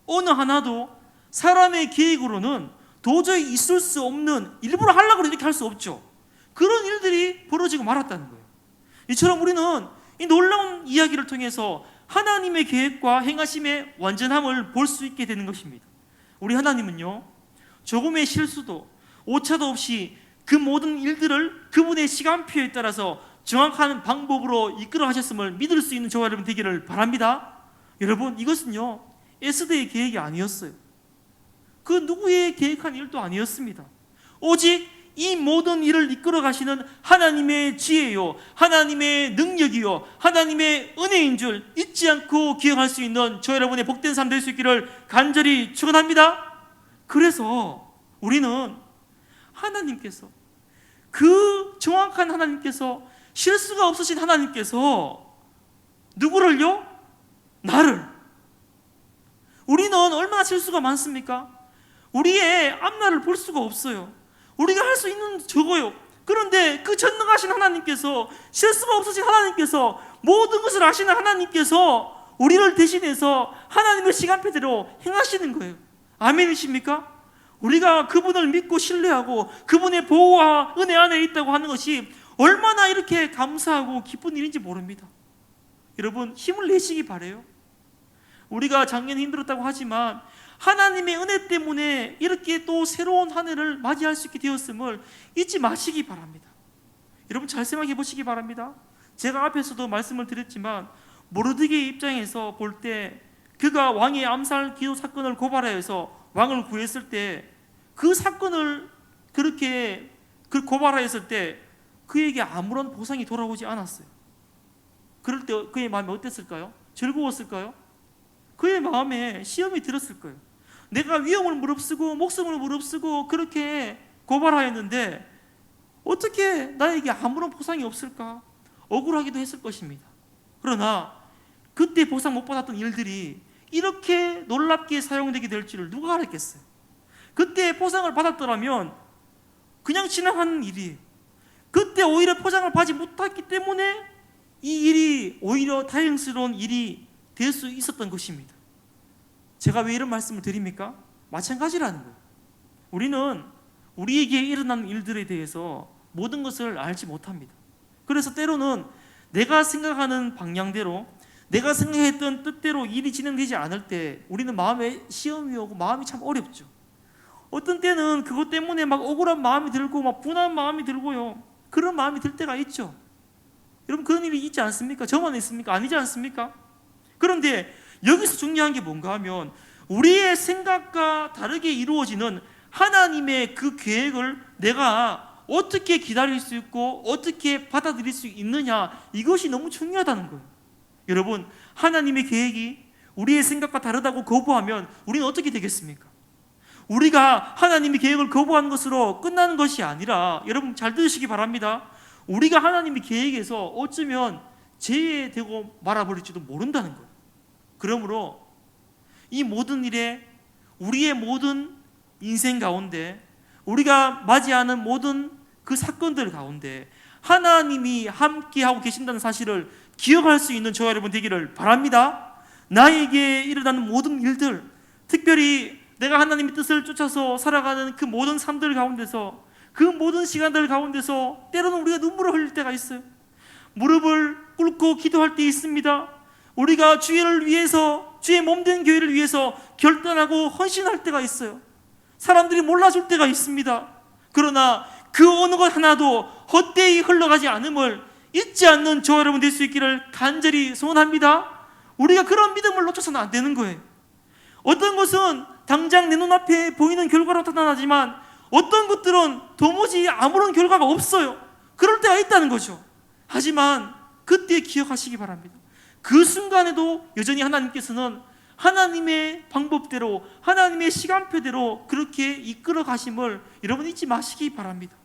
어느 하나도 사람의 계획으로는 도저히 있을 수 없는, 일부러 하려고 이렇게 할 수 없죠. 그런 일들이 벌어지고 말았다는 거예요. 이처럼 우리는 이 놀라운 이야기를 통해서 하나님의 계획과 행하심의 완전함을 볼 수 있게 되는 것입니다. 우리 하나님은요, 조금의 실수도 오차도 없이 그 모든 일들을 그분의 시간표에 따라서 정확한 방법으로 이끌어 하셨음을 믿을 수 있는 저와 여러분 되기를 바랍니다. 여러분 이것은요 에스더의 계획이 아니었어요. 그 누구의 계획한 일도 아니었습니다. 오직 이 모든 일을 이끌어 가시는 하나님의 지혜요, 하나님의 능력이요, 하나님의 은혜인 줄 잊지 않고 기억할 수 있는 저 여러분의 복된 삶 될 수 있기를 간절히 축원합니다. 그래서 우리는 하나님께서, 그 정확한 하나님께서, 실수가 없으신 하나님께서 누구를요? 나를. 우리는 얼마나 실수가 많습니까? 우리의 앞날을 볼 수가 없어요. 우리가 할 수 있는 저거요. 그런데 그 전능하신 하나님께서, 실수가 없으신 하나님께서, 모든 것을 아시는 하나님께서 우리를 대신해서 하나님의 시간표대로 행하시는 거예요. 아멘이십니까? 우리가 그분을 믿고 신뢰하고 그분의 보호와 은혜 안에 있다고 하는 것이 얼마나 이렇게 감사하고 기쁜 일인지 모릅니다. 여러분 힘을 내시기 바라요. 우리가 작년에 힘들었다고 하지만 하나님의 은혜 때문에 이렇게 또 새로운 한 해를 맞이할 수 있게 되었음을 잊지 마시기 바랍니다. 여러분 잘 생각해 보시기 바랍니다. 제가 앞에서도 말씀을 드렸지만 모르드게의 입장에서 볼 때 그가 왕의 암살 기도 사건을 고발하여서 왕을 구했을 때 그 사건을 그렇게 고발하였을 때 그에게 아무런 보상이 돌아오지 않았어요. 그럴 때 그의 마음이 어땠을까요? 즐거웠을까요? 그의 마음에 시험이 들었을 거예요. 내가 위험을 무릅쓰고 목숨을 무릅쓰고 그렇게 고발하였는데 어떻게 나에게 아무런 보상이 없을까? 억울하기도 했을 것입니다. 그러나 그때 보상 못 받았던 일들이 이렇게 놀랍게 사용되게 될 줄을 누가 알았겠어요? 그때 보상을 받았더라면 그냥 지나가는 일이에요. 그때 오히려 보상을 받지 못했기 때문에 이 일이 오히려 다행스러운 일이 될 수 있었던 것입니다. 제가 왜 이런 말씀을 드립니까? 마찬가지라는 거예요. 우리는 우리에게 일어나는 일들에 대해서 모든 것을 알지 못합니다. 그래서 때로는 내가 생각하는 방향대로, 내가 생각했던 뜻대로 일이 진행되지 않을 때 우리는 마음에 시험이 오고 마음이 참 어렵죠. 어떤 때는 그것 때문에 막 억울한 마음이 들고 막 분한 마음이 들고요. 그런 마음이 들 때가 있죠. 여러분 그런 일이 있지 않습니까? 저만 있습니까? 아니지 않습니까? 그런데 여기서 중요한 게 뭔가 하면 우리의 생각과 다르게 이루어지는 하나님의 그 계획을 내가 어떻게 기다릴 수 있고 어떻게 받아들일 수 있느냐, 이것이 너무 중요하다는 거예요. 여러분, 하나님의 계획이 우리의 생각과 다르다고 거부하면 우리는 어떻게 되겠습니까? 우리가 하나님의 계획을 거부하는 것으로 끝나는 것이 아니라, 여러분 잘 들으시기 바랍니다. 우리가 하나님의 계획에서 어쩌면 제외되고 말아버릴지도 모른다는 거예요. 그러므로 이 모든 일에, 우리의 모든 인생 가운데, 우리가 맞이하는 모든 그 사건들 가운데 하나님이 함께하고 계신다는 사실을 기억할 수 있는 저와 여러분 되기를 바랍니다. 나에게 일어나는 모든 일들, 특별히 내가 하나님의 뜻을 쫓아서 살아가는 그 모든 삶들 가운데서, 그 모든 시간들 가운데서 때로는 우리가 눈물을 흘릴 때가 있어요. 무릎을 꿇고 기도할 때 있습니다. 우리가 주를 위해서, 주의 몸된 교회를 위해서 결단하고 헌신할 때가 있어요. 사람들이 몰라줄 때가 있습니다. 그러나 그 어느 것 하나도 헛되이 흘러가지 않음을 잊지 않는 저와 여러분 될 수 있기를 간절히 소원합니다. 우리가 그런 믿음을 놓쳐서는 안 되는 거예요. 어떤 것은 당장 내 눈앞에 보이는 결과로 나타나지만 어떤 것들은 도무지 아무런 결과가 없어요. 그럴 때가 있다는 거죠. 하지만 그때 기억하시기 바랍니다. 그 순간에도 여전히 하나님께서는 하나님의 방법대로, 하나님의 시간표대로 그렇게 이끌어 가심을 여러분 잊지 마시기 바랍니다.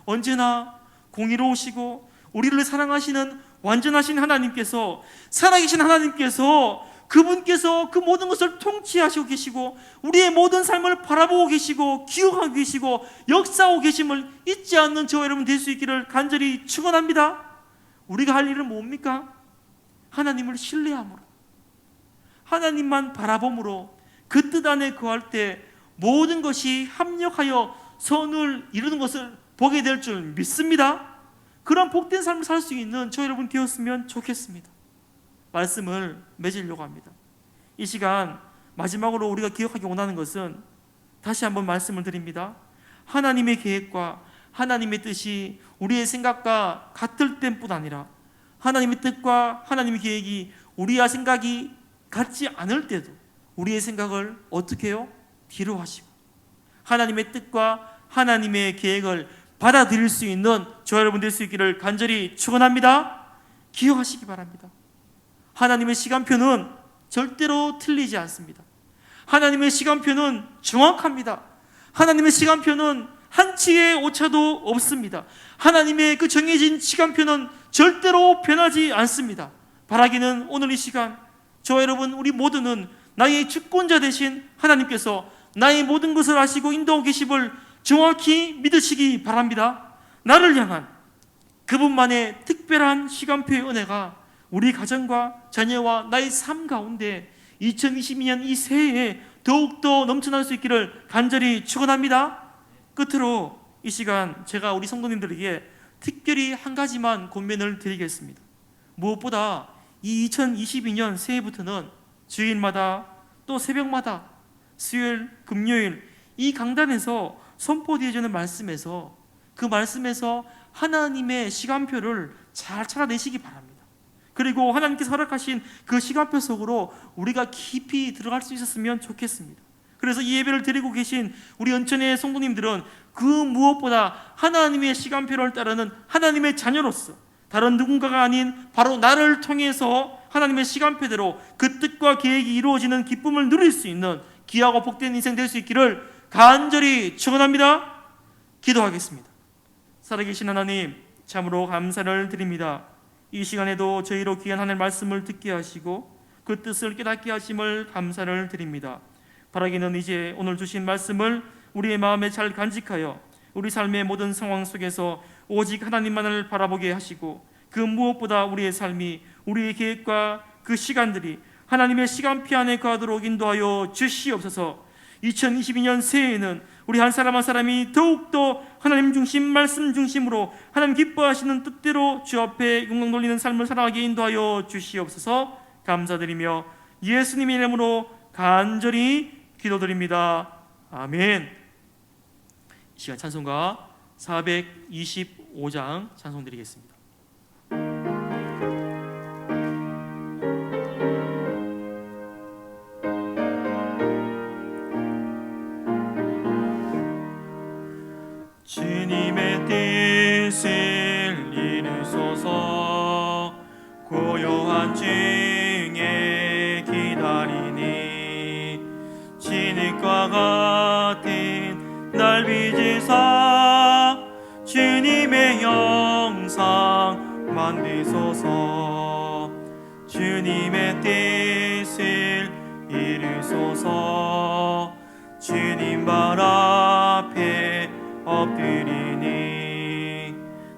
언제나 공의로우시고 우리를 사랑하시는 완전하신 하나님께서, 살아계신 하나님께서, 그분께서 그 모든 것을 통치하시고 계시고 우리의 모든 삶을 바라보고 계시고 기억하고 계시고 역사하고 계심을 잊지 않는 저와 여러분 될 수 있기를 간절히 축원합니다. 우리가 할 일은 뭡니까? 하나님을 신뢰함으로, 하나님만 바라봄으로 그 뜻 안에 거할 때 모든 것이 합력하여 선을 이루는 것을 보게 될 줄 믿습니다. 그런 복된 삶을 살 수 있는 저 여러분 되었으면 좋겠습니다. 말씀을 맺으려고 합니다. 이 시간 마지막으로 우리가 기억하기 원하는 것은, 다시 한번 말씀을 드립니다. 하나님의 계획과 하나님의 뜻이 우리의 생각과 같을 때뿐 아니라 하나님의 뜻과 하나님의 계획이 우리와 생각이 같지 않을 때도 우리의 생각을 어떻게 해요? 뒤로 하시고 하나님의 뜻과 하나님의 계획을 받아들일 수 있는 저와 여러분 될 수 있기를 간절히 축원합니다. 기억하시기 바랍니다. 하나님의 시간표는 절대로 틀리지 않습니다. 하나님의 시간표는 정확합니다. 하나님의 시간표는 한치의 오차도 없습니다. 하나님의 그 정해진 시간표는 절대로 변하지 않습니다. 바라기는 오늘 이 시간 저와 여러분 우리 모두는 나의 주권자 되신 하나님께서 나의 모든 것을 아시고 인도하고 계심을 정확히 믿으시기 바랍니다. 나를 향한 그분만의 특별한 시간표의 은혜가 우리 가정과 자녀와 나의 삶 가운데 2022년 이 새해에 더욱더 넘쳐날 수 있기를 간절히 축원합니다. 끝으로 이 시간 제가 우리 성도님들에게 특별히 한 가지만 권면을 드리겠습니다. 무엇보다 이 2022년 새해부터는 주일마다 또 새벽마다 수요일, 금요일 이 강단에서 선포되어지는 말씀에서, 그 말씀에서 하나님의 시간표를 잘 찾아내시기 바랍니다. 그리고 하나님께서 허락하신 그 시간표 속으로 우리가 깊이 들어갈 수 있었으면 좋겠습니다. 그래서 이 예배를 드리고 계신 우리 은천의 성도님들은 그 무엇보다 하나님의 시간표를 따르는 하나님의 자녀로서 다른 누군가가 아닌 바로 나를 통해서 하나님의 시간표대로 그 뜻과 계획이 이루어지는 기쁨을 누릴 수 있는 귀하고 복된 인생 될 수 있기를 간절히 축원합니다. 기도하겠습니다. 살아계신 하나님, 참으로 감사를 드립니다. 이 시간에도 저희로 귀한 하나님의 말씀을 듣게 하시고 그 뜻을 깨닫게 하심을 감사를 드립니다. 바라기는 이제 오늘 주신 말씀을 우리의 마음에 잘 간직하여 우리 삶의 모든 상황 속에서 오직 하나님만을 바라보게 하시고 그 무엇보다 우리의 삶이 우리의 계획과 그 시간들이 하나님의 시간표 안에 거하도록 인도하여 주시옵소서. 2022년 새해에는 우리 한 사람 한 사람이 더욱더 하나님 중심, 말씀 중심으로 하나님 기뻐하시는 뜻대로 주 앞에 영광 돌리는 삶을 살아가게 인도하여 주시옵소서. 감사드리며 예수님의 이름으로 간절히 기도드립니다. 아멘. 이 시간 찬송가 425장 찬송 드리겠습니다. 주님의 뜻을 이루소서. 고요한 중에 기다리니 진흙과 같은 날 빚으사 주님의 형상 만드소서. 주님의 뜻을 이루소서. 주님 발 앞에 엎드리니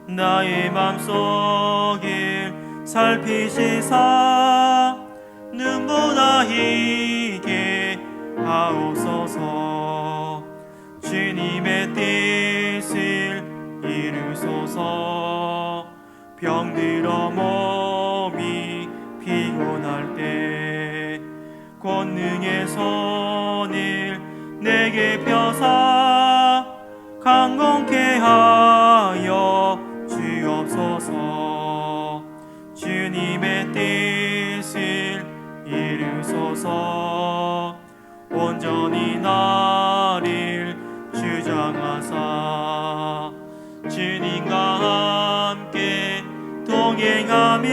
나의 맘속을 살피시사 눈보다 희게 하옵소서. 주님의 뜻을 이루소서. 병들어 몸이 피곤할 때 권능의 손을 내게 펴사 강건케 하여 주옵소서. 주님의 뜻을 이루소서. 온전히 나를 주장하사 주님과 함께 동행함을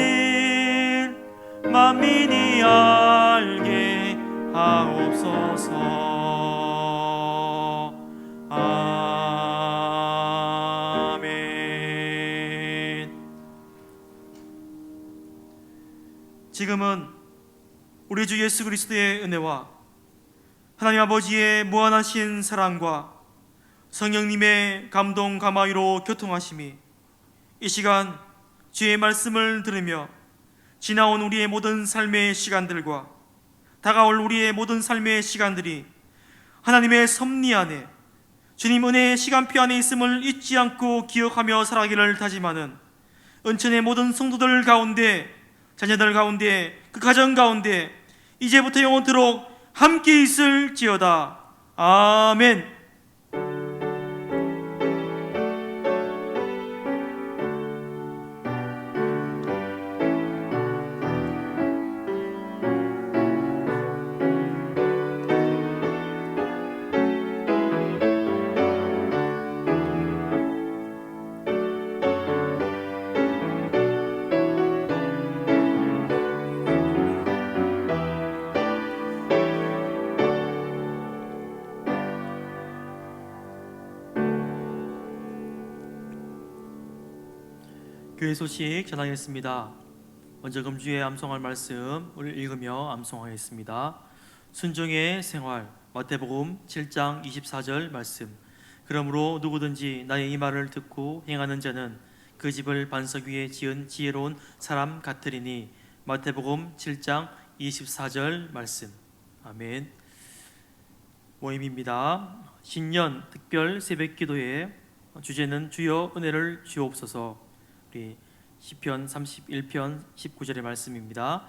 만민이 알게 하옵소서. 지금은 우리 주 예수 그리스도의 은혜와 하나님 아버지의 무한하신 사랑과 성령님의 감동 감화위로 교통하심이 이 시간 주의 말씀을 들으며 지나온 우리의 모든 삶의 시간들과 다가올 우리의 모든 삶의 시간들이 하나님의 섭리 안에 주님 은혜의 시간표 안에 있음을 잊지 않고 기억하며 살아가기를 다짐하는 은천의 모든 성도들 가운데, 자녀들 가운데, 그 가정 가운데 이제부터 영원토록 함께 있을지어다. 아멘. 교회 소식 전하겠습니다. 먼저 금주에 암송할 말씀을 읽으며 암송하겠습니다. 순종의 생활, 마태복음 7장 24절 말씀. 그러므로 누구든지 나의 이 말을 듣고 행하는 자는 그 집을 반석 위에 지은 지혜로운 사람 같으리니. 마태복음 7장 24절 말씀. 아멘. 모임입니다. 신년 특별 새벽기도의 주제는 주여 은혜를 주옵소서. 우리 시편 31편 19절의 말씀입니다.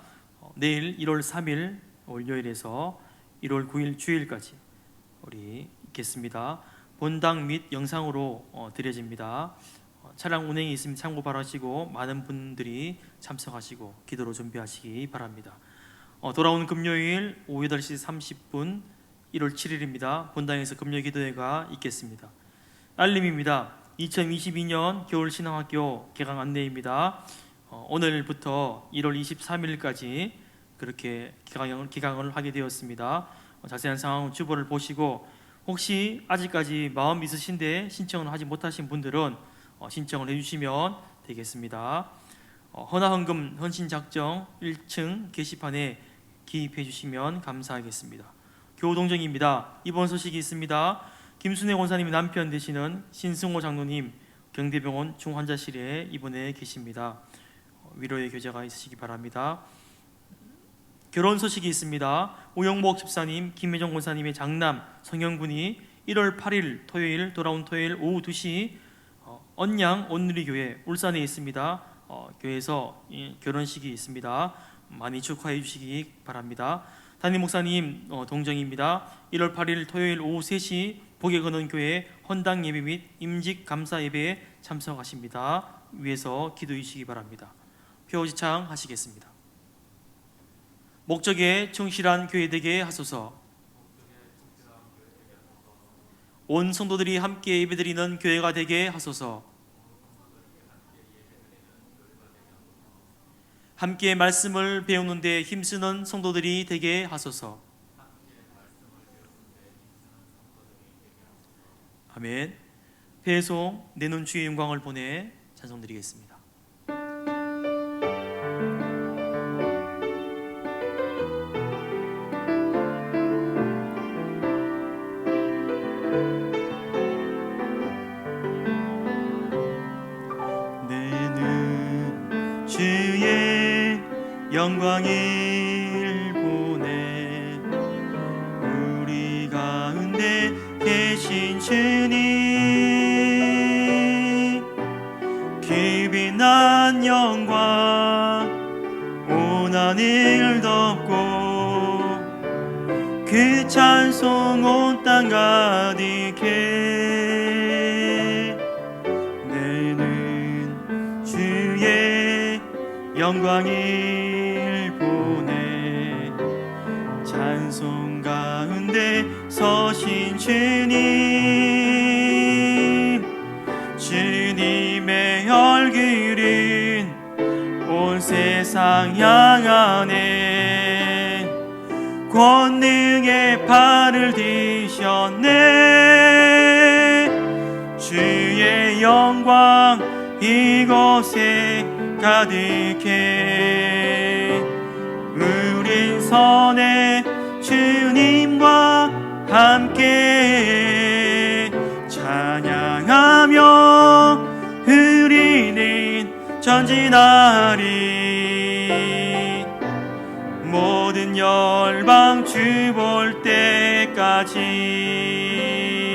내일 1월 3일 월요일에서 1월 9일 주일까지 우리 있겠습니다. 본당 및 영상으로 드려집니다. 차량 운행이 있으면 참고 바라시고 많은 분들이 참석하시고 기도로 준비하시기 바랍니다. 돌아오는 금요일 오후 8시 30분 1월 7일입니다. 본당에서 금요 기도회가 있겠습니다. 알림입니다. 2022년 겨울신앙학교 개강 안내입니다. 오늘부터 1월 23일까지 그렇게 기강을 하게 되었습니다. 자세한 상황은 주보를 보시고 혹시 아직까지 마음 있으신데 신청을 하지 못하신 분들은 신청을 해주시면 되겠습니다. 헌화헌금 헌신작정 1층 게시판에 기입해 주시면 감사하겠습니다. 교우동정입니다. 이번 소식이 있습니다. 김순애 권사님의 남편 되시는 신승호 장로님 경대병원 중환자실에 입원해 계십니다. 위로의 교제가 있으시기 바랍니다. 결혼 소식이 있습니다. 오영복 집사님, 김혜정 권사님의 장남 성형군이 1월 8일 토요일 돌아온 토요일 오후 2시 언양 온누리교회 울산에 있습니다. 교회에서 결혼식이 있습니다. 많이 축하해 주시기 바랍니다. 담임 목사님 동정입니다. 1월 8일 토요일 오후 3시 복에 거는 교회 헌당 예배 및 임직 감사 예배에 참석하십니다. 위에서 기도해 주시기 바랍니다. 표지창 하시겠습니다. 목적에 충실한 교회 되게 하소서. 온 성도들이 함께 예배드리는 교회가 되게 하소서. 함께 말씀을 배우는 데 힘쓰는 성도들이 되게 하소서. 아멘. 배송 내놓은 주의 영광을 보내 찬송드리겠습니다. 내는 주의 영광을 보내 우리 가운데 계신 주님 빛난 영광 온 하늘 덮고 그 찬송 온 땅 가득해 내는 주의 영광을 보내 찬송 가운데 서신 주님의 얼굴은 온 세상 향하네 권능의 팔을 드셨네 주의 영광 이곳에 가득해 우린 선해 주님과 함께 찬양하며 우리는 전진하리 모든 10 모든 열방 주 볼 때까지. 아멘.